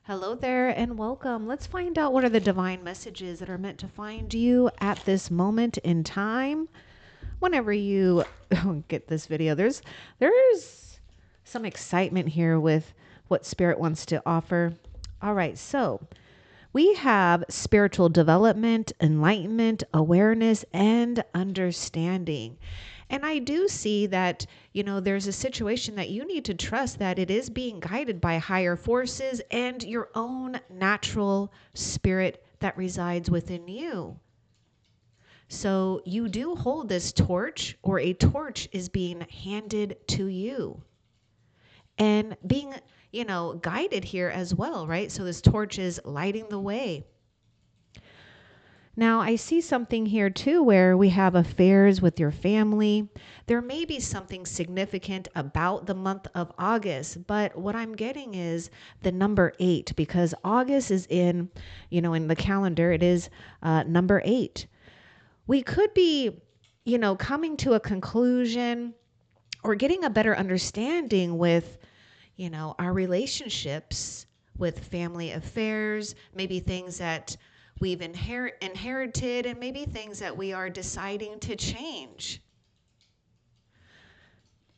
Hello there and welcome. Let's find out what are the divine messages that are meant to find you at this moment in time. Whenever you get this video, there's some excitement here with what Spirit wants to offer. All right, so we have spiritual development, enlightenment, awareness, and understanding. And I do see that, there's a situation that you need to trust that it is being guided by higher forces and your own natural spirit that resides within you. So you do hold this torch, or a torch is being handed to you and being, guided here as well, right? So this torch is lighting the way. Now, I see something here too where we have affairs with your family. There may be something significant about the month of August, but what I'm getting is the number 8, because August is in the calendar, it is number 8. We could be, coming to a conclusion or getting a better understanding with, our relationships with family affairs, maybe things that we've inherited, and maybe things that we are deciding to change.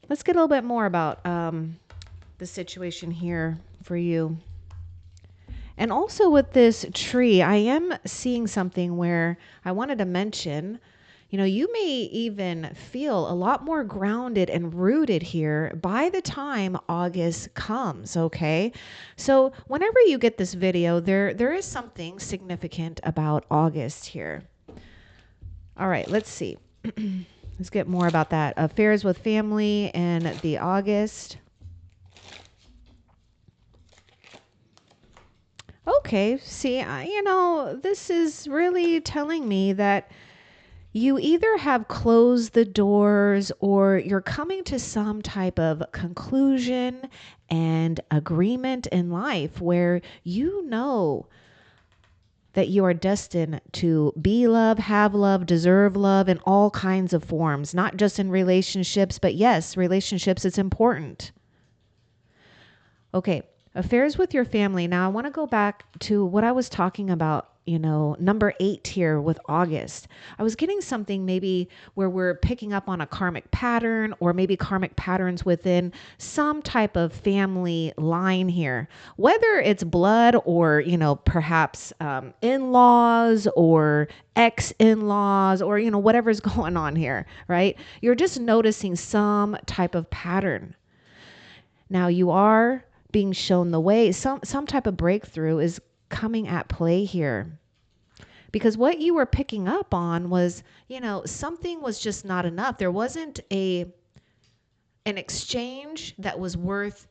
Let's get a little bit more about the situation here for you. And also with this tree, I am seeing something where I wanted to mention, you may even feel a lot more grounded and rooted here by the time August comes, okay? So whenever you get this video, there is something significant about August here. All right, let's see. Let's get more about that. Affairs with family and the August. Okay, see, this is really telling me that you either have closed the doors or you're coming to some type of conclusion and agreement in life where you know that you are destined to be love, have love, deserve love in all kinds of forms, not just in relationships, but yes, relationships, it's important. Okay, affairs with your family. Now I want to go back to what I was talking about, number 8 here with August. I was getting something maybe where we're picking up on a karmic pattern, or maybe karmic patterns within some type of family line here, whether it's blood or, perhaps in-laws or ex-in-laws or, whatever's going on here, right? You're just noticing some type of pattern. Now you are being shown the way. Some type of breakthrough is coming at play here, because what you were picking up on was, something was just not enough. There wasn't an exchange that was worth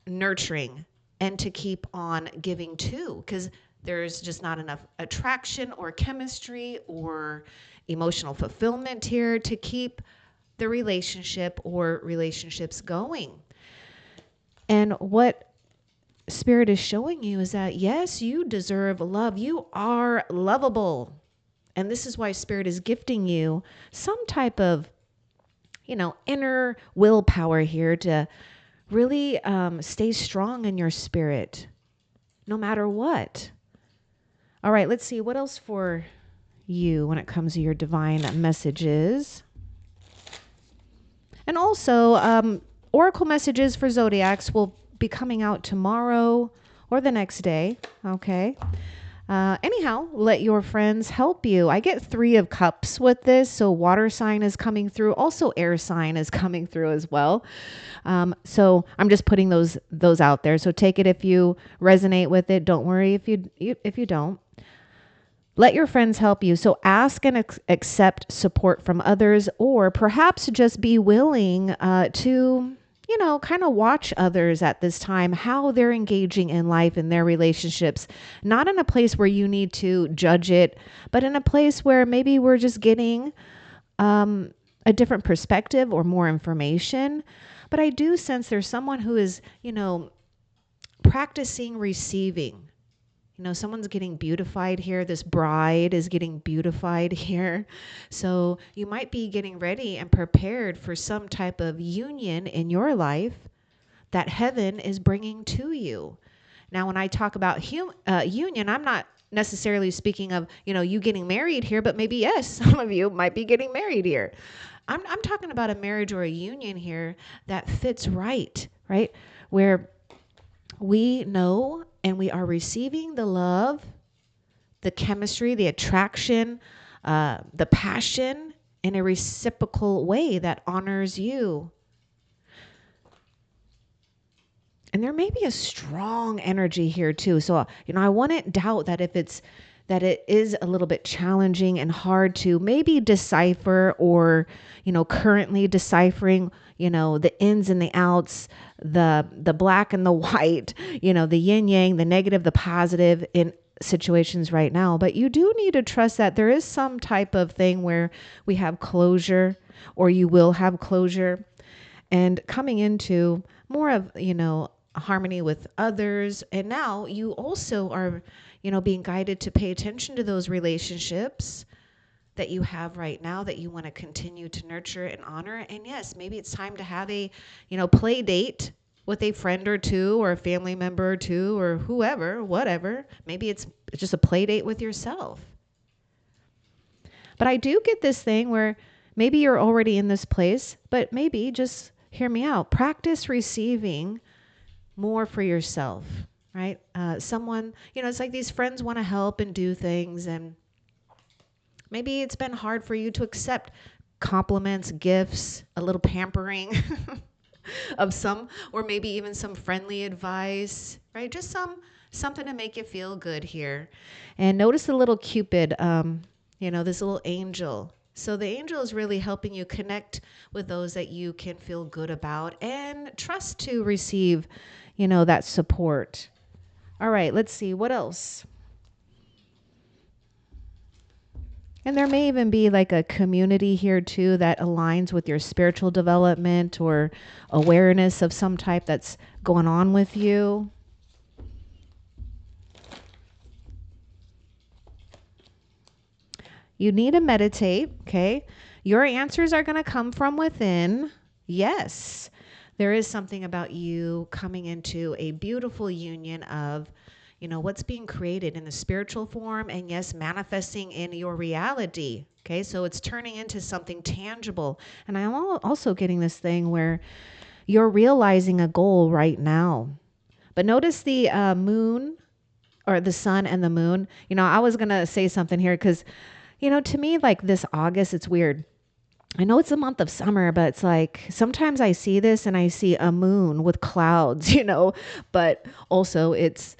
nurturing and to keep on giving to, because there's just not enough attraction or chemistry or emotional fulfillment here to keep the relationship or relationships going. And what Spirit is showing you is that, yes, you deserve love. You are lovable. And this is why Spirit is gifting you some type of, inner willpower here to really stay strong in your spirit, no matter what. All right, let's see what else for you when it comes to your divine messages. And also, oracle messages for zodiacs will be coming out tomorrow or the next day. Okay. Anyhow, let your friends help you. I get 3 of cups with this. So water sign is coming through. Also air sign is coming through as well. So I'm just putting those out there. So take it if you resonate with it. Don't worry if you don't. Let your friends help you. So ask and accept support from others, or perhaps just be willing to, kind of watch others at this time, how they're engaging in life and their relationships, not in a place where you need to judge it, but in a place where maybe we're just getting a different perspective or more information. But I do sense there's someone who is, practicing receiving. Someone's getting beautified here. This bride is getting beautified here. So you might be getting ready and prepared for some type of union in your life that heaven is bringing to you. Now, when I talk about union, I'm not necessarily speaking of, you getting married here, but maybe, yes, some of you might be getting married here. I'm talking about a marriage or a union here that fits right? Where we know and we are receiving the love, the chemistry, the attraction, the passion in a reciprocal way that honors you. And there may be a strong energy here too. So, I wouldn't doubt that that it is a little bit challenging and hard to maybe decipher or, currently deciphering, the ins and the outs, the black and the white, the yin yang, the negative, the positive in situations right now. But you do need to trust that there is some type of thing where we have closure, or you will have closure, and coming into more of, harmony with others. And now you also are, being guided to pay attention to those relationships that you have right now that you want to continue to nurture and honor. And yes, maybe it's time to have a, play date with a friend or two, or a family member or two, or whoever, whatever. Maybe it's just a play date with yourself. But I do get this thing where maybe you're already in this place, but maybe just hear me out. Practice receiving more for yourself, right? Someone, it's like these friends want to help and do things, and maybe it's been hard for you to accept compliments, gifts, a little pampering of some, or maybe even some friendly advice, right? Just something to make you feel good here. And notice the little Cupid, this little angel. So the angel is really helping you connect with those that you can feel good about and trust to receive, that support. All right, let's see what else. And there may even be like a community here too that aligns with your spiritual development or awareness of some type that's going on with you. You need to meditate, okay? Your answers are going to come from within. Yes, there is something about you coming into a beautiful union of, what's being created in the spiritual form, and yes, manifesting in your reality. Okay, so it's turning into something tangible. And I'm also getting this thing where you're realizing a goal right now. But notice the moon, or the sun and the moon. I was going to say something here because, to me, like this August, it's weird. I know it's a month of summer, but it's like sometimes I see this and I see a moon with clouds, but also it's,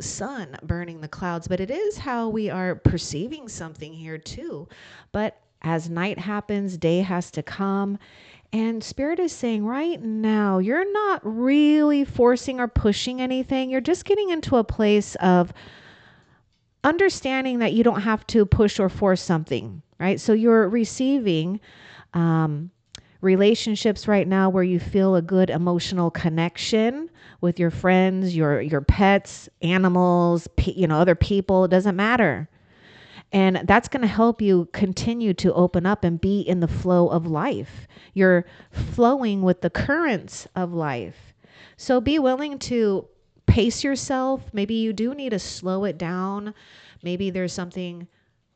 sun burning the clouds. But it is how we are perceiving something here too. But as night happens, day has to come. And Spirit is saying right now, you're not really forcing or pushing anything. You're just getting into a place of understanding that you don't have to push or force something, right? So you're receiving relationships right now where you feel a good emotional connection with your friends, your pets, animals, other people. It doesn't matter. And that's going to help you continue to open up and be in the flow of life. You're flowing with the currents of life. So be willing to pace yourself. Maybe you do need to slow it down. Maybe there's something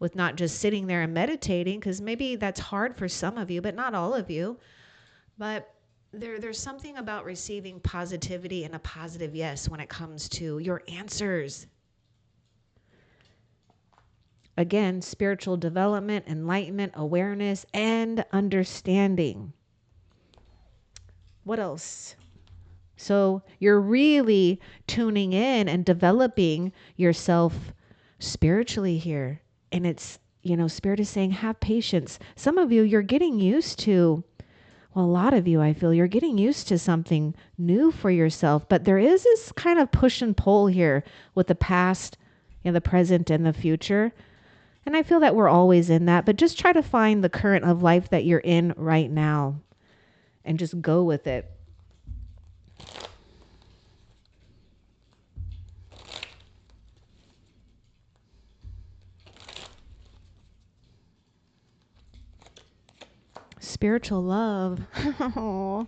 with not just sitting there and meditating, because maybe that's hard for some of you, but not all of you. But there's something about receiving positivity and a positive yes when it comes to your answers. Again, spiritual development, enlightenment, awareness, and understanding. What else? So you're really tuning in and developing yourself spiritually here. And it's, Spirit is saying, have patience. Some of you, you're getting used to, well, a lot of you, I feel you're getting used to something new for yourself. But there is this kind of push and pull here with the past, the present, and the future. And I feel that we're always in that, but just try to find the current of life that you're in right now and just go with it. Spiritual love. Oh,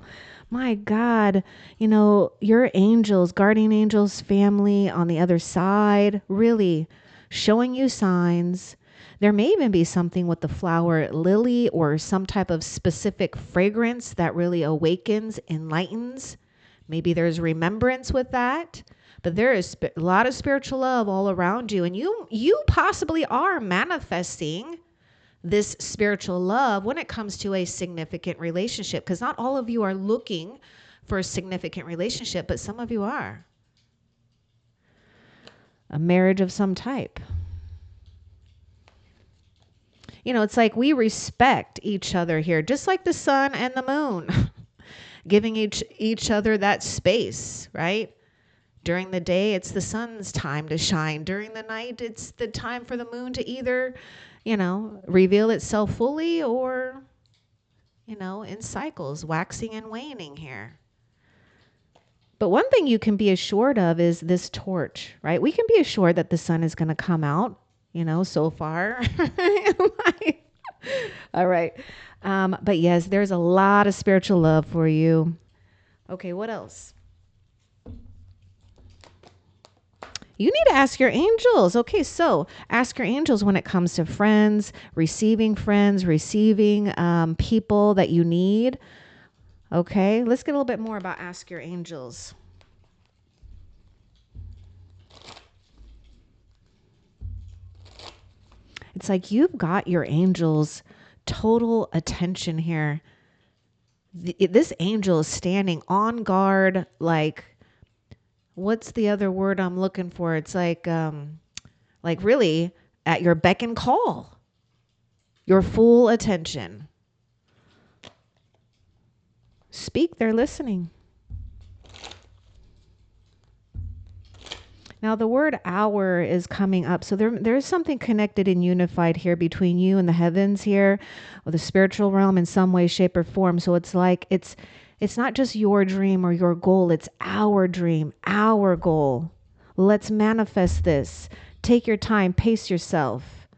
my God. You know, your angels, guardian angels, family on the other side, really showing you signs. There may even be something with the flower lily or some type of specific fragrance that really awakens, enlightens. Maybe there's remembrance with that. But there is a lot of spiritual love all around you. And you possibly are manifesting this spiritual love when it comes to a significant relationship. Because not all of you are looking for a significant relationship, but some of you are. A marriage of some type. You know, it's like we respect each other here, just like the sun and the moon, giving each other that space, right? During the day, it's the sun's time to shine. During the night, it's the time for the moon to either, you know, reveal itself fully or, you know, in cycles, waxing and waning here. But one thing you can be assured of is this torch, right? We can be assured that the sun is going to come out, you know, so far. All right. But yes, there's a lot of spiritual love for you. Okay, what else? You need to ask your angels. Okay, so ask your angels when it comes to friends, receiving people that you need. Okay, let's get a little bit more about ask your angels. It's like you've got your angels' total attention here. This angel is standing on guard, like, what's the other word I'm looking for? It's like really at your beck and call, your full attention. Speak, they're listening. Now the word hour is coming up. So there's something connected and unified here between you and the heavens here, or the spiritual realm in some way, shape, or form. So it's like it's not just your dream or your goal. It's our dream, our goal. Let's manifest this. Take your time, pace yourself.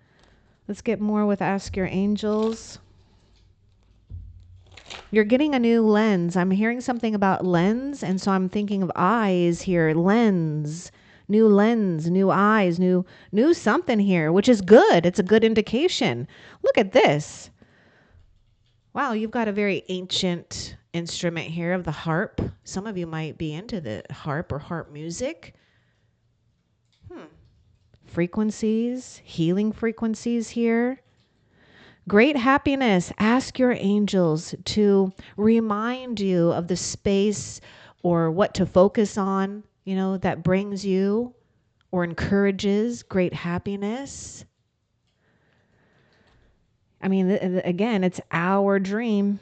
Let's get more with Ask Your Angels. You're getting a new lens. I'm hearing something about lens, and so I'm thinking of eyes here. Lens, new eyes, new something here, which is good. It's a good indication. Look at this. Wow, you've got a very ancient instrument here of the harp. Some of you might be into the harp or harp music. Frequencies, healing frequencies here. Great happiness. Ask your angels to remind you of the space or what to focus on, you know, that brings you or encourages great happiness. I mean, again, it's our dream.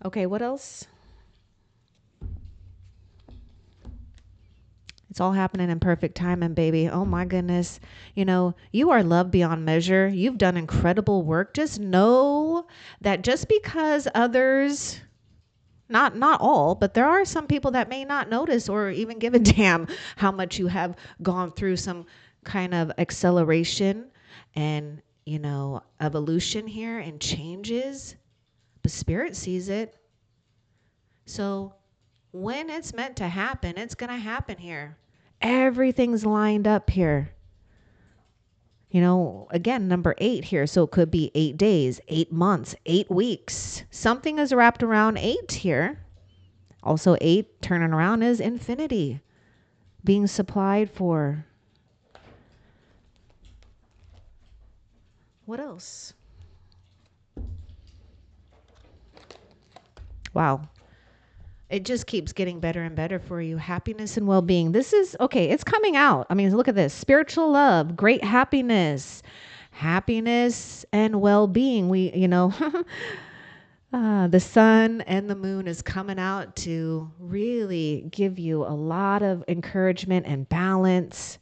Okay, what else? It's all happening in perfect timing, baby. Oh my goodness. You know, you are loved beyond measure. You've done incredible work. Just know that just because others, not all, but there are some people that may not notice or even give a damn how much you have gone through some kind of acceleration and, you know, evolution here and changes. But Spirit sees it. So when it's meant to happen, it's going to happen here. Everything's lined up here. You know, again, number 8 here. So it could be 8 days, 8 months, 8 weeks. Something is wrapped around 8 here. Also 8 turning around is infinity being supplied for. What else? Wow. It just keeps getting better and better for you. Happiness and well-being. This is, okay, it's coming out. I mean, look at this. Spiritual love, great happiness. Happiness and well-being. We, you know, the sun and the moon is coming out to really give you a lot of encouragement and balance.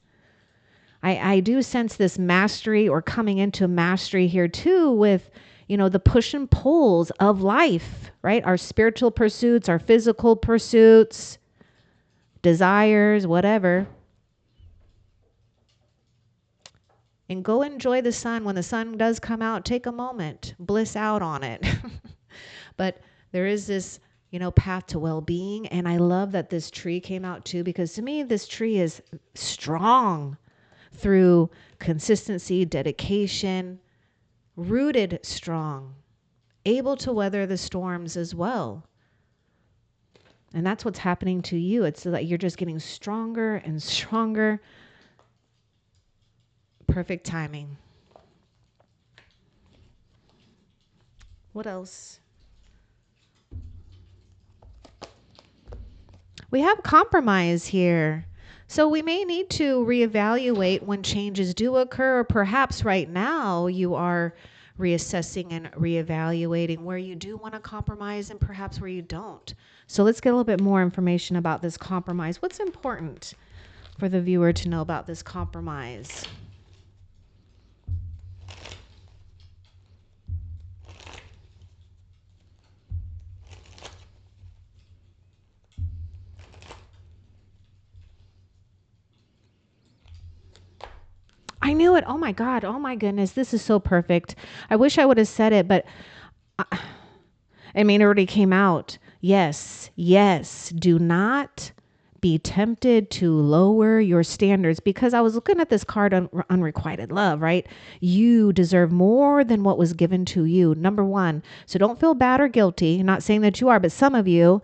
I do sense this mastery or coming into mastery here too with, you know, the push and pulls of life, right? Our spiritual pursuits, our physical pursuits, desires, whatever. And go enjoy the sun. When the sun does come out, take a moment, bliss out on it. But there is this, path to well-being. And I love that this tree came out too, because to me, this tree is strong through consistency, dedication, rooted strong, able to weather the storms as well. And that's what's happening to you. It's like you're just getting stronger and stronger. Perfect timing. What else? We have compromise here. So we may need to reevaluate when changes do occur, or perhaps right now you are reassessing and reevaluating where you do want to compromise and perhaps where you don't. So let's get a little bit more information about this compromise. What's important for the viewer to know about this compromise? I knew it. Oh my God. Oh my goodness. This is so perfect. I wish I would have said it, but I mean, it already came out. Yes. Yes. Do not be tempted to lower your standards, because I was looking at this card on unrequited love, right? You deserve more than what was given to you. Number one. So don't feel bad or guilty. I'm not saying that you are, but some of you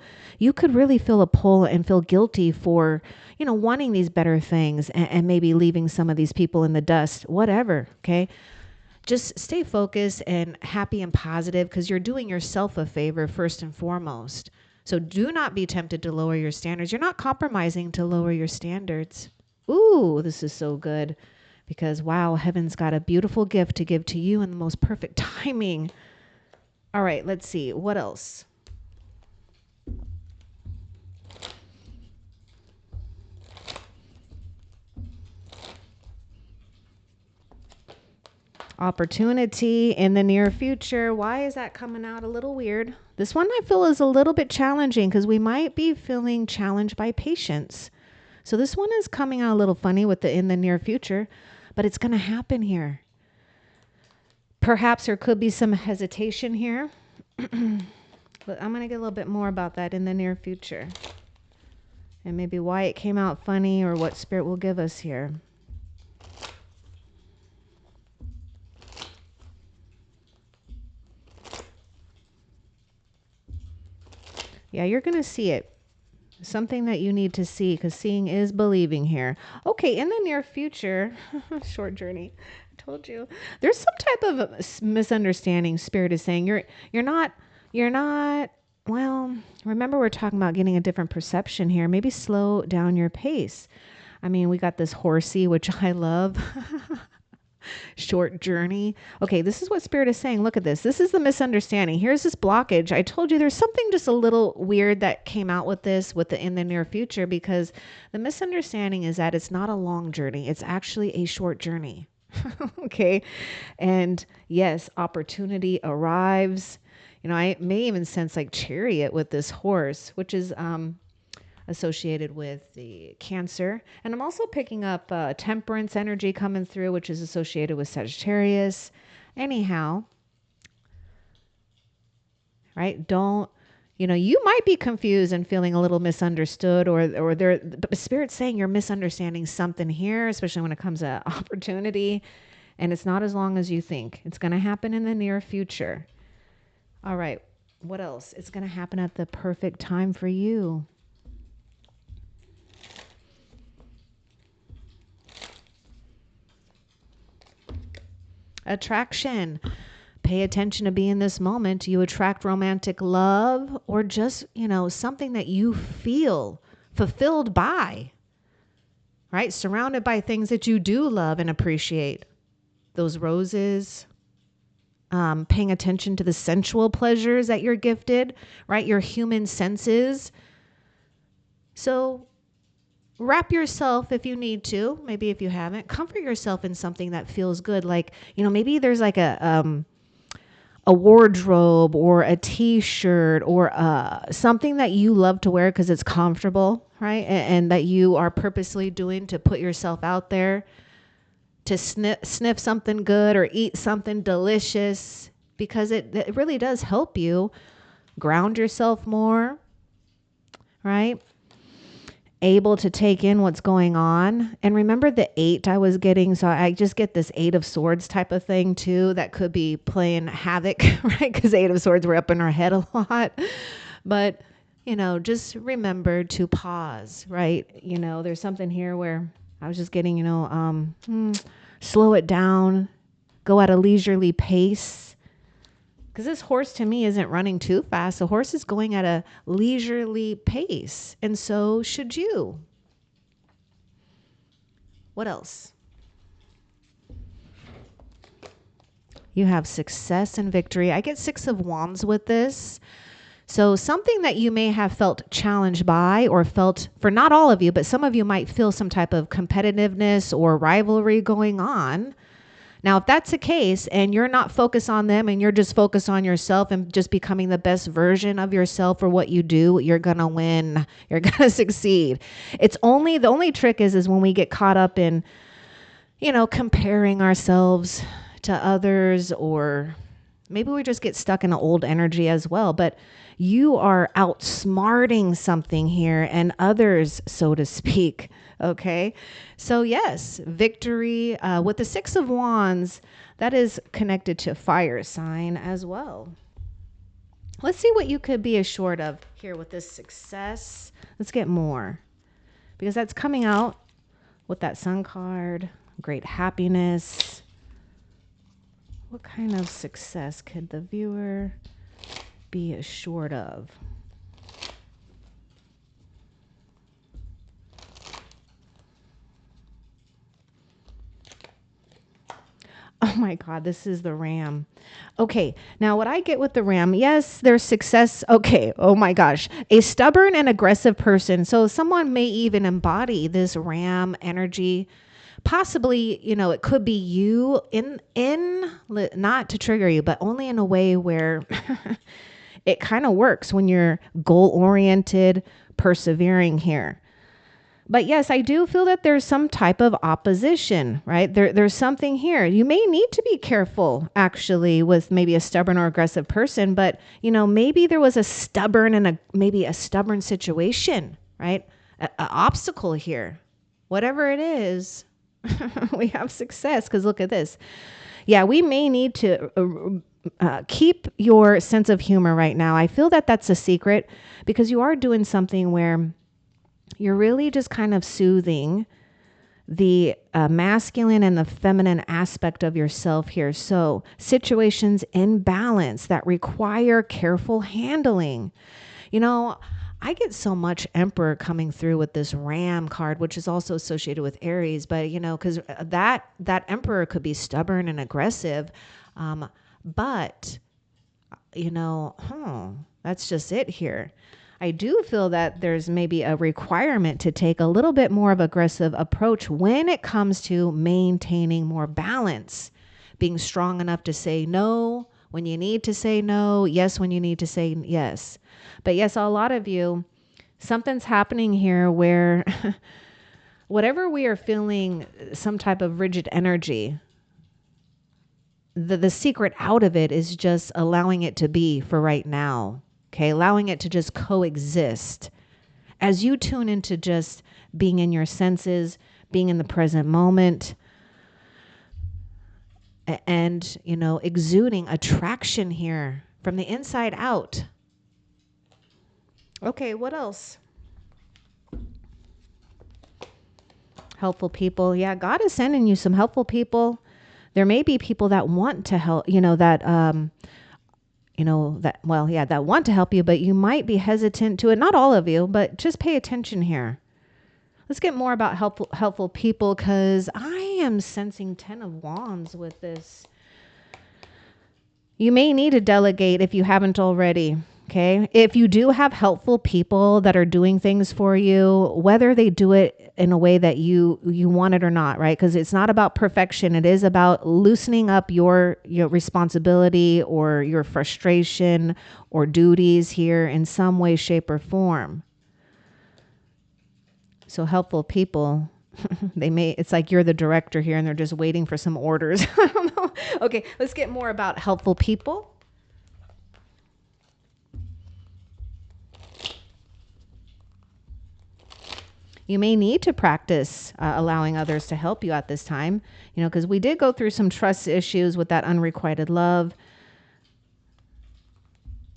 could really feel a pull and feel guilty for, wanting these better things and maybe leaving some of these people in the dust, whatever. Okay. Just stay focused and happy and positive, because you're doing yourself a favor first and foremost. So do not be tempted to lower your standards. You're not compromising to lower your standards. Ooh, this is so good, because wow, heaven's got a beautiful gift to give to you in the most perfect timing. All right, let's see. What else? Opportunity in the near future. Why is that coming out a little weird? This one I feel is a little bit challenging, because we might be feeling challenged by patience. So this one is coming out a little funny with the in the near future, but it's going to happen here. Perhaps there could be some hesitation here, but I'm going to get a little bit more about that in the near future, and maybe why it came out funny or what Spirit will give us here. Yeah, you're going to see it. Something that you need to see, because seeing is believing here. Okay, in the near future, short journey. I told you. There's some type of misunderstanding. Spirit is saying you're not, well, remember we're talking about getting a different perception here. Maybe slow down your pace. I mean, we got this horsey, which I love. Short journey. Okay, this is what Spirit is saying. Look at this. This is the misunderstanding. Here's this blockage. I told you there's something just a little weird that came out with this, with the in the near future, because the misunderstanding is that it's not a long journey. It's actually a short journey. Okay. And yes, opportunity arrives. I may even sense like chariot with this horse, which is, associated with the Cancer. And I'm also picking up temperance energy coming through, which is associated with Sagittarius. Anyhow, right? You might be confused and feeling a little misunderstood, or the Spirit's saying you're misunderstanding something here, especially when it comes to opportunity. And it's not as long as you think. It's going to happen in the near future. All right. What else? It's going to happen at the perfect time for you. Attraction. Pay attention to be in this moment. You attract romantic love, or just, something that you feel fulfilled by, right? Surrounded by things that you do love and appreciate. Those roses, paying attention to the sensual pleasures that you're gifted, right? Your human senses. So wrap yourself, if you need to, maybe if you haven't, comfort yourself in something that feels good. Like, maybe there's like a wardrobe or a t-shirt or something that you love to wear because it's comfortable, right? And that you are purposely doing to put yourself out there to sniff something good or eat something delicious, because it really does help you ground yourself more, right? Able to take in what's going on. And remember the 8 I was getting. So I just get this 8 of Swords type of thing too. That could be playing havoc, right? Because 8 of Swords were up in our head a lot. But, just remember to pause, right? There's something here where I was just getting, slow it down, go at a leisurely pace. Because this horse to me isn't running too fast. The horse is going at a leisurely pace. And so should you. What else? You have success and victory. I get 6 of Wands with this. So something that you may have felt challenged by, or felt, for not all of you, but some of you might feel some type of competitiveness or rivalry going on. Now, if that's the case and you're not focused on them and you're just focused on yourself and just becoming the best version of yourself for what you do, you're going to win. You're going to succeed. The only trick is when we get caught up in, comparing ourselves to others, or maybe we just get stuck in an old energy as well. But you are outsmarting something here and others, so to speak. Okay. So yes, victory with the 6 of Wands, that is connected to fire sign as well. Let's see what you could be assured of here with this success. Let's get more, because that's coming out with that Sun card, great happiness. What kind of success could the viewer be assured of? Oh my God, this is the Ram. Okay, now what I get with the Ram, yes, there's success. Okay, oh my gosh, a stubborn and aggressive person. So someone may even embody this Ram energy. Possibly, it could be you in not to trigger you, but only in a way where it kind of works when you're goal-oriented, persevering here. But yes, I do feel that there's some type of opposition, right? There's something here. You may need to be careful, actually, with maybe a stubborn or aggressive person, but, maybe there was a stubborn maybe a stubborn situation, right? An obstacle here. Whatever it is, we have success, because look at this. Yeah, we may need to keep your sense of humor right now. I feel that that's a secret, because you are doing something where you're really just kind of soothing the masculine and the feminine aspect of yourself here. So situations in balance that require careful handling. I get so much Emperor coming through with this Ram card, which is also associated with Aries, but because that Emperor could be stubborn and aggressive. But that's just it here. I do feel that there's maybe a requirement to take a little bit more of aggressive approach when it comes to maintaining more balance, being strong enough to say no when you need to say no, yes when you need to say yes. But yes, a lot of you, something's happening here where whatever we are feeling, some type of rigid energy, the secret out of it is just allowing it to be for right now. Okay, allowing it to just coexist as you tune into just being in your senses, being in the present moment, and, exuding attraction here from the inside out. Okay, what else? Helpful people. Yeah, God is sending you some helpful people. There may be people that want to help, that want to help you, but you might be hesitant to it. Not all of you, but just pay attention here. Let's get more about helpful people, because I am sensing 10 of Wands with this. You may need to delegate if you haven't already. Okay. If you do have helpful people that are doing things for you, whether they do it in a way that you want it or not, right? Because it's not about perfection. It is about loosening up your responsibility or your frustration or duties here in some way, shape, or form. So helpful people. It's like you're the director here and they're just waiting for some orders. I don't know. Okay, let's get more about helpful people. You may need to practice allowing others to help you at this time, because we did go through some trust issues with that unrequited love.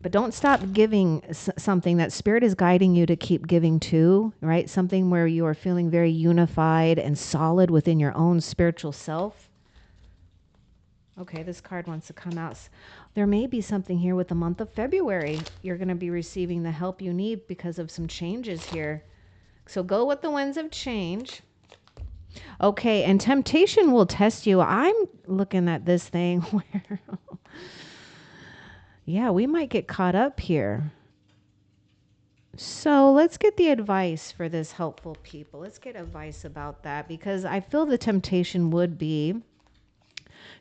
But don't stop giving something that Spirit is guiding you to keep giving to, right? Something where you are feeling very unified and solid within your own spiritual self. Okay, this card wants to come out. There may be something here with the month of February. You're going to be receiving the help you need because of some changes here. So go with the winds of change. Okay, and temptation will test you. I'm looking at this thing where, yeah, we might get caught up here. So let's get the advice for this helpful people. Let's get advice about that, because I feel the temptation would be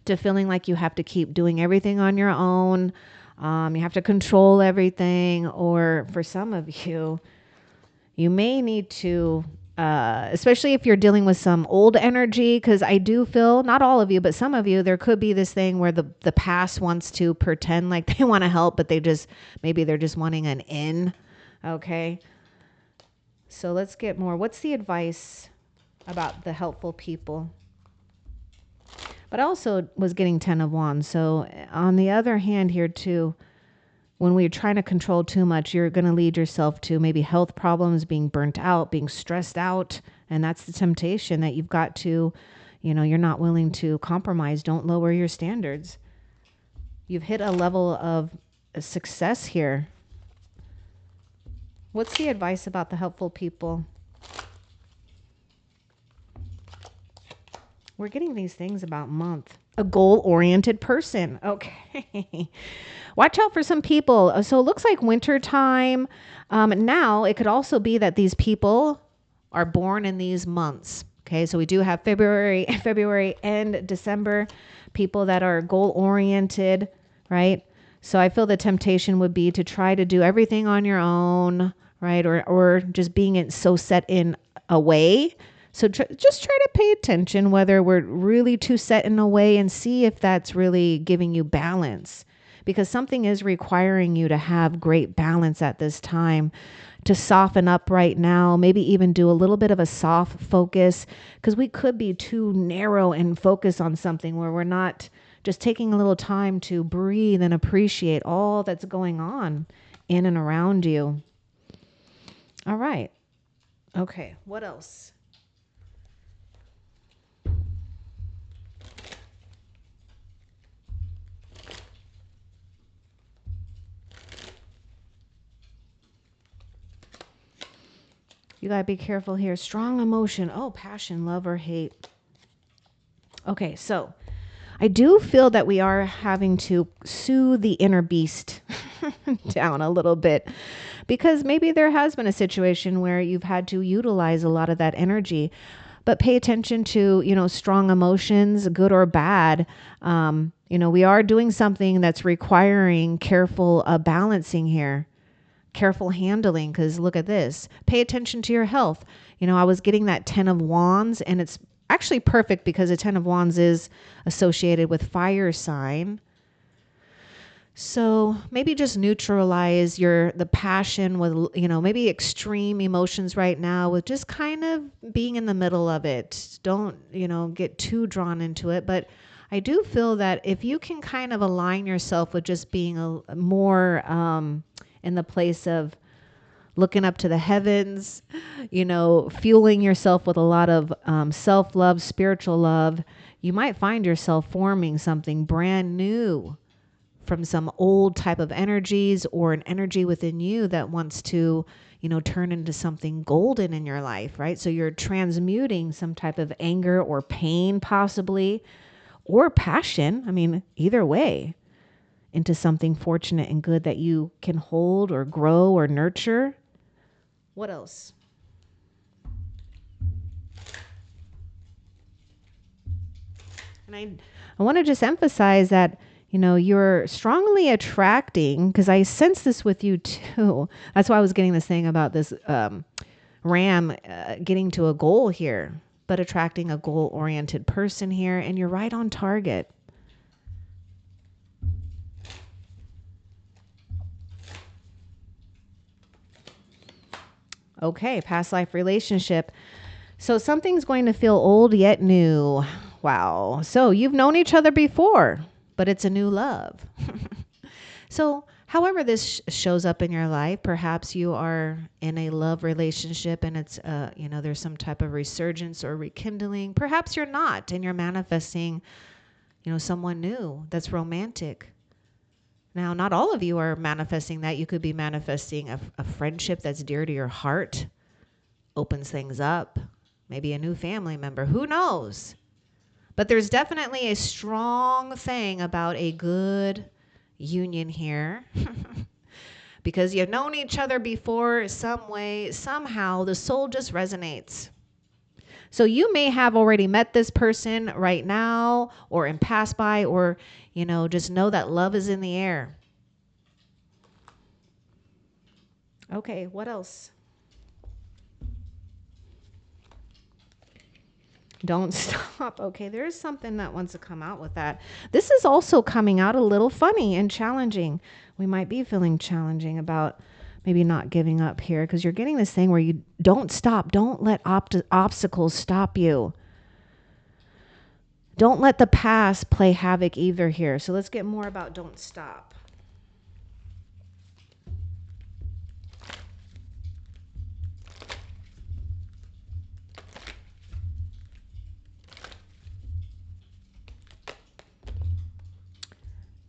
to feeling like you have to keep doing everything on your own. You have to control everything. Or for some of you, you may need to, especially if you're dealing with some old energy, because I do feel, not all of you, but some of you, there could be this thing where the past wants to pretend like they want to help, but maybe they're just wanting an in. Okay. So let's get more. What's the advice about the helpful people? But I also was getting 10 of Wands. So on the other hand here too, when we're trying to control too much, you're going to lead yourself to maybe health problems, being burnt out, being stressed out. And that's the temptation that you've got to, you're not willing to compromise. Don't lower your standards. You've hit a level of success here. What's the advice about the helpful people? We're getting these things about month. A goal-oriented person. Okay. Watch out for some people. So it looks like winter time. Now, it could also be that these people are born in these months. Okay, so we do have February and December, people that are goal-oriented, right? So I feel the temptation would be to try to do everything on your own, right? Or just being so set in a way. So just try to pay attention whether we're really too set in a way, and see if that's really giving you balance. Because something is requiring you to have great balance at this time, to soften up right now, maybe even do a little bit of a soft focus, because we could be too narrow and focus on something where we're not just taking a little time to breathe and appreciate all that's going on in and around you. All right. Okay, what else? You got to be careful here. Strong emotion. Oh, passion, love, or hate. Okay, so I do feel that we are having to soothe the inner beast down a little bit, because maybe there has been a situation where you've had to utilize a lot of that energy. But pay attention to, strong emotions, good or bad. We are doing something that's requiring careful balancing here. Careful handling, because look at this. Pay attention to your health. I was getting that 10 of Wands, and it's actually perfect because the 10 of Wands is associated with fire sign. So maybe just neutralize the passion with, maybe extreme emotions right now, with just kind of being in the middle of it. Don't, get too drawn into it. But I do feel that if you can kind of align yourself with just being a more, in the place of looking up to the heavens, fueling yourself with a lot of self-love, spiritual love, you might find yourself forming something brand new from some old type of energies, or an energy within you that wants to, turn into something golden in your life, right? So you're transmuting some type of anger or pain possibly, or passion. I mean, either way, into something fortunate and good that you can hold or grow or nurture. What else? And I want to just emphasize that, you're strongly attracting, because I sense this with you too. That's why I was getting this thing about this ram getting to a goal here. but attracting a goal-oriented person here, and you're right on target. Okay, past life relationship. So something's going to feel old yet new. Wow. So you've known each other before, but it's a new love. So however this shows up in your life, perhaps you are in a love relationship and it's, there's some type of resurgence or rekindling. Perhaps you're not and you're manifesting, someone new that's romantic. Now, not all of you are manifesting that. You could be manifesting a friendship that's dear to your heart, opens things up, maybe a new family member. Who knows? But there's definitely a strong thing about a good union here. Because you've known each other before, some way, somehow, the soul just resonates. So you may have already met this person right now or in past by, or, just know that love is in the air. Okay, what else? Don't stop. Okay, there's something that wants to come out with that. This is also coming out a little funny and challenging. We might be feeling challenging about maybe not giving up here, because you're getting this thing where you don't stop. Don't let obstacles stop you. Don't let the past play havoc either here. So let's get more about don't stop.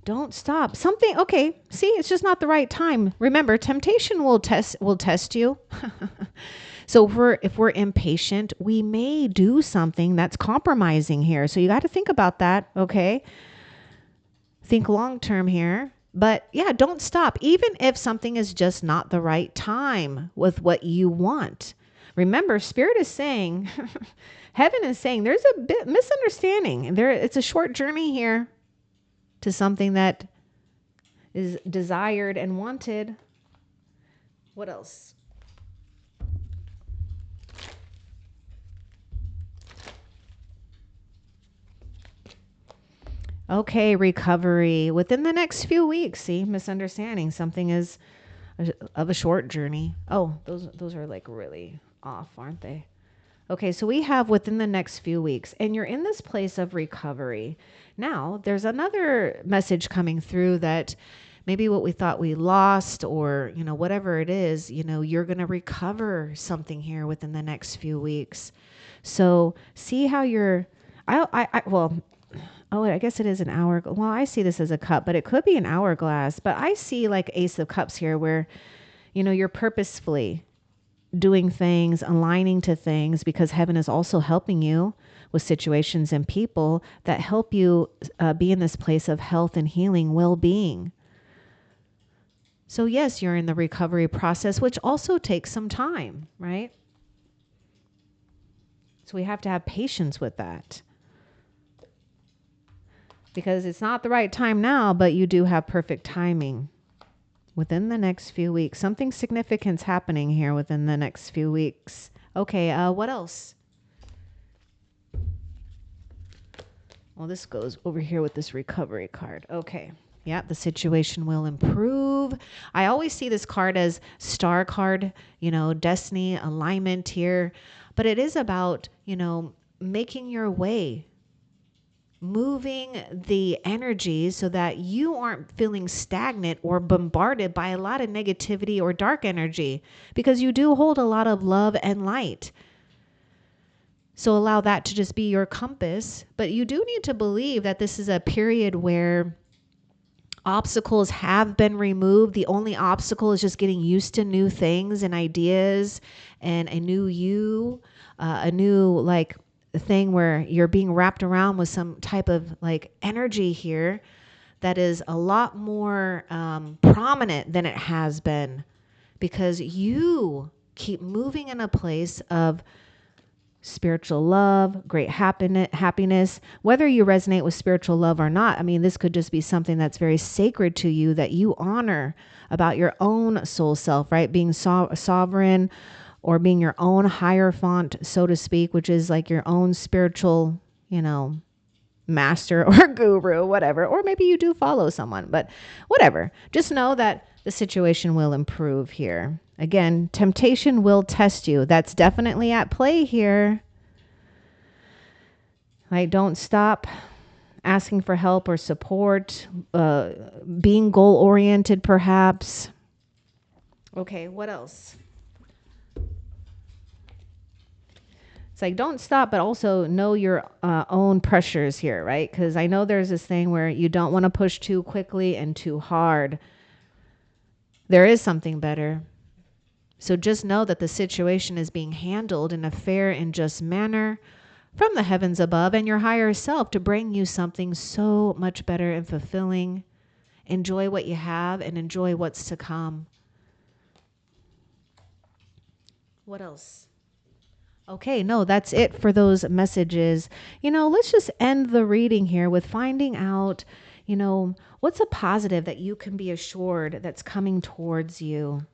Don't stop. Something, okay, see, it's just not the right time. Remember, temptation will test you. So if we're impatient, we may do something that's compromising here. So you got to think about that, okay? Think long term here. But yeah, don't stop. Even if something is just not the right time with what you want. Remember, Spirit is saying, Heaven is saying there's a bit misunderstanding. It's a short journey here to something that is desired and wanted. What else? Okay, recovery within the next few weeks. See, misunderstanding. Something is of a short journey. Oh, those are like really off, aren't they? Okay, so we have within the next few weeks, and you're in this place of recovery. Now, there's another message coming through that maybe what we thought we lost, or, whatever it is, you're going to recover something here within the next few weeks. So see how I guess it is an hour. Well, I see this as a cup, but it could be an hourglass. But I see like Ace of Cups here where, you're purposefully doing things, aligning to things, because heaven is also helping you with situations and people that help you be in this place of health and healing, well-being. So yes, you're in the recovery process, which also takes some time, right? So we have to have patience with that. Because it's not the right time now, but you do have perfect timing. Within the next few weeks, something significant's happening here within the next few weeks. Okay, what else? Well, this goes over here with this recovery card. Okay. Yeah, the situation will improve. I always see this card as star card, destiny, alignment here. But it is about, making your way, moving the energy so that you aren't feeling stagnant or bombarded by a lot of negativity or dark energy, because you do hold a lot of love and light. So allow that to just be your compass. But you do need to believe that this is a period where obstacles have been removed. The only obstacle is just getting used to new things and ideas and a new you, a new thing where you're being wrapped around with some type of energy here that is a lot more prominent than it has been, because you keep moving in a place of spiritual love, great happiness, whether you resonate with spiritual love or not. I mean, this could just be something that's very sacred to you that you honor about your own soul self, right? Being sovereign, or being your own hierophant, so to speak, which is like your own spiritual, master or guru, whatever. Or maybe you do follow someone, but whatever. Just know that the situation will improve here. Again, temptation will test you. That's definitely at play here. Like, don't stop asking for help or support, being goal-oriented perhaps. Okay, what else? It's like, don't stop, but also know your own pressures here, right? Because I know there's this thing where you don't want to push too quickly and too hard. There is something better. So just know that the situation is being handled in a fair and just manner from the heavens above and your higher self to bring you something so much better and fulfilling. Enjoy what you have and enjoy what's to come. What else? Okay, no, that's it for those messages. Let's just end the reading here with finding out, what's a positive that you can be assured that's coming towards you.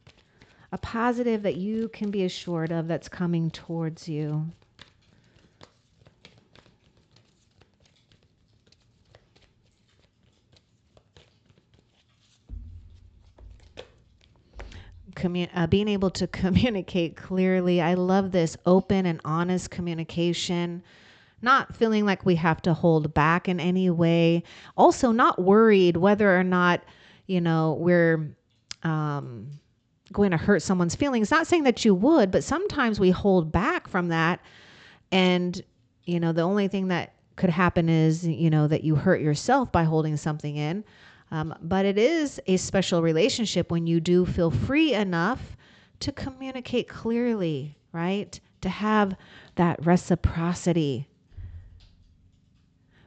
A positive that you can be assured of that's coming towards you. Being able to communicate clearly. I love this open and honest communication. Not feeling like we have to hold back in any way. Also not worried whether or not, we're going to hurt someone's feelings. Not saying that you would, but sometimes we hold back from that. And, the only thing that could happen is, that you hurt yourself by holding something in. But it is a special relationship when you do feel free enough to communicate clearly, right? To have that reciprocity.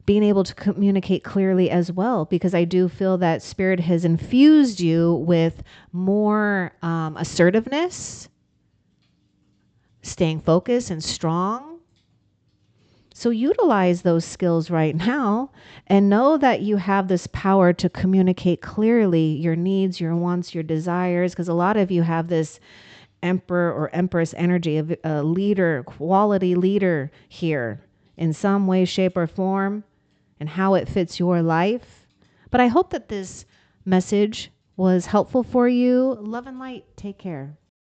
Being able to communicate clearly as well, because I do feel that Spirit has infused you with more assertiveness, staying focused and strong. So utilize those skills right now and know that you have this power to communicate clearly your needs, your wants, your desires, because a lot of you have this emperor or empress energy of a leader, quality leader here in some way, shape, or form, and how it fits your life. But I hope that this message was helpful for you. Love and light. Take care.